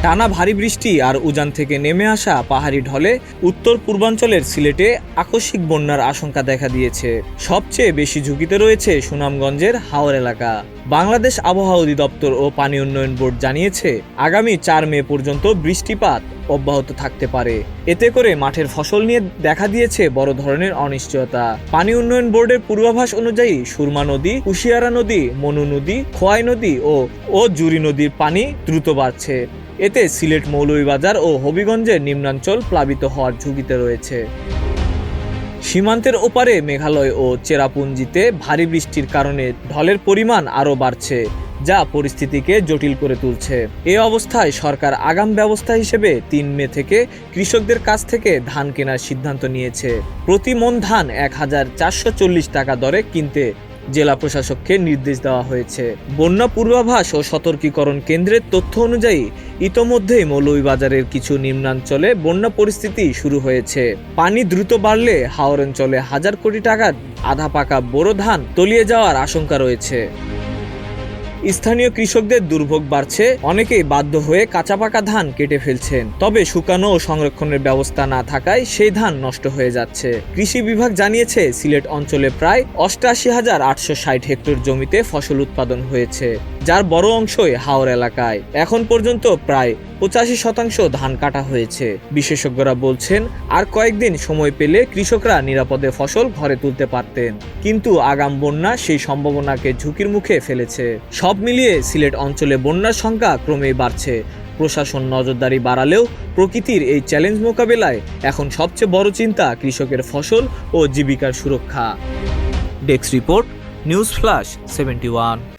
টানা ভারী বৃষ্টি আর উজান থেকে নেমে আসা পাহাড়ি ঢলে উত্তর পূর্বাঞ্চলের সিলেটে আকস্মিক বন্যার আশঙ্কা দেখা দিয়েছে। সবচেয়ে বেশি ঝুঁকিতে রয়েছে সুনামগঞ্জের হাওর এলাকা। বাংলাদেশ আবহাওয়া অধিদপ্তর ও পানি উন্নয়ন বোর্ড জানিয়েছে, আগামী ৪ মে পর্যন্ত বৃষ্টিপাত অব্যাহত থাকতে পারে। এতে করে মাঠের ফসল নিয়ে দেখা দিয়েছে বড় ধরনের অনিশ্চয়তা। পানি উন্নয়ন বোর্ডের পূর্বাভাস অনুযায়ী সুরমা নদী, কুশিয়ারা নদী, মনু নদী, খোয়াই নদী ও জুরি নদীর পানি দ্রুত বাড়ছে। এতে সিলেট, মৌলভীবাজার ও হবিগঞ্জের নিম্নাঞ্চল প্লাবিত হওয়ার ঝুঁকিতে রয়েছে। সীমান্তের ওপারে মেঘালয় ও চেরাপুঞ্জিতে ভারী বৃষ্টির কারণে ঢলের পরিমাণ আরও বাড়ছে, যা পরিস্থিতিকে জটিল করে তুলছে। এ অবস্থায় সরকার আগাম ব্যবস্থা হিসেবে ৩ মে থেকে কৃষকদের কাছ থেকে ধান কেনার সিদ্ধান্ত নিয়েছে। প্রতি মণ ধান ১,৪৪০ টাকা দরে কিনতে জেলা প্রশাসককে নির্দেশ দেওয়া হয়েছে। বন্যা পূর্বাভাস ও সতর্কীকরণ কেন্দ্রের তথ্য অনুযায়ী ইতোমধ্যেই মৌলভীবাজারের কিছু নিম্নাঞ্চলে বন্যা পরিস্থিতি শুরু হয়েছে। পানি দ্রুত বাড়লে হাওর অঞ্চলে হাজার কোটি টাকার আধা পাকা বোরো ধান তলিয়ে যাওয়ার আশঙ্কা রয়েছে। স্থানীয় কৃষকদের দুর্ভোগ বাড়ছে, অনেকেই বাধ্য হয়ে কাঁচা পাকা ধান কেটে ফেলছেন। তবে শুকানো ও সংরক্ষণের ব্যবস্থা না থাকায় সেই ধান নষ্ট হয়ে যাচ্ছে। কৃষি বিভাগ জানিয়েছে, সিলেট অঞ্চলে প্রায় ৮৮,৮৬০ হেক্টর জমিতে ফসল উৎপাদন হয়েছে, যার বড় অংশই হাওর এলাকায়। এখন পর্যন্ত প্রায় ৮৫% ধান কাটা হয়েছে। বিশেষজ্ঞরা বলছেন, আর কয়েকদিন সময় পেলে কৃষকরা নিরাপদে ফসল ঘরে তুলতে পারতেন, কিন্তু আগাম বন্যা সেই সম্ভাবনাকে ঝুঁকির মুখে ফেলেছে। সব মিলিয়ে সিলেট অঞ্চলে বন্যার সংখ্যা ক্রমেই বাড়ছে। প্রশাসন নজরদারি বাড়ালেও প্রকৃতির এই চ্যালেঞ্জ মোকাবেলায় এখন সবচেয়ে বড় চিন্তা কৃষকের ফসল ও জীবিকার সুরক্ষা। Desk report, news flash 71।